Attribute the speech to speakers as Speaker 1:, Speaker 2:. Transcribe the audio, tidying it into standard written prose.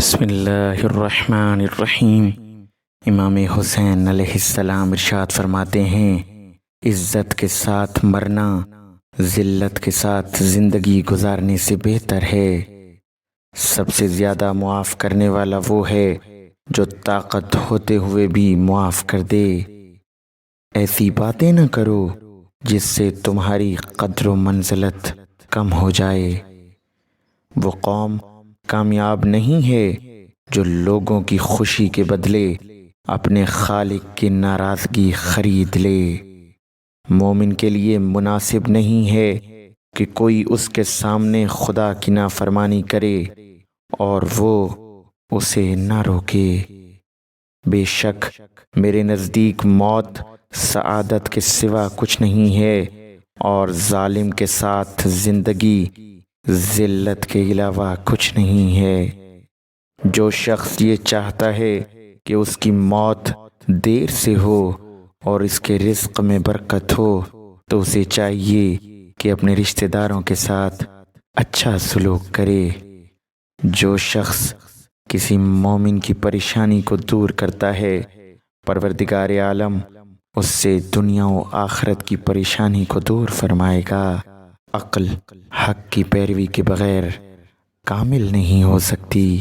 Speaker 1: بسم اللہ الرحمن الرحیم۔ امام حسین علیہ السلام ارشاد فرماتے ہیں، عزت کے ساتھ مرنا ذلت کے ساتھ زندگی گزارنے سے بہتر ہے۔ سب سے زیادہ معاف کرنے والا وہ ہے جو طاقت ہوتے ہوئے بھی معاف کر دے۔ ایسی باتیں نہ کرو جس سے تمہاری قدر و منزلت کم ہو جائے۔ وہ قوم کامیاب نہیں ہے جو لوگوں کی خوشی کے بدلے اپنے خالق کی ناراضگی خرید لے۔ مومن کے لیے مناسب نہیں ہے کہ کوئی اس کے سامنے خدا کی نافرمانی کرے اور وہ اسے نہ روکے۔ بے شک میرے نزدیک موت سعادت کے سوا کچھ نہیں ہے، اور ظالم کے ساتھ زندگی ذلت کے علاوہ کچھ نہیں ہے۔ جو شخص یہ چاہتا ہے کہ اس کی موت دیر سے ہو اور اس کے رزق میں برکت ہو، تو اسے چاہیے کہ اپنے رشتہ داروں کے ساتھ اچھا سلوک کرے۔ جو شخص کسی مومن کی پریشانی کو دور کرتا ہے، پروردگار عالم اس سے دنیا و آخرت کی پریشانی کو دور فرمائے گا۔ عقل حق کی پیروی کے بغیر کامل نہیں ہو سکتی۔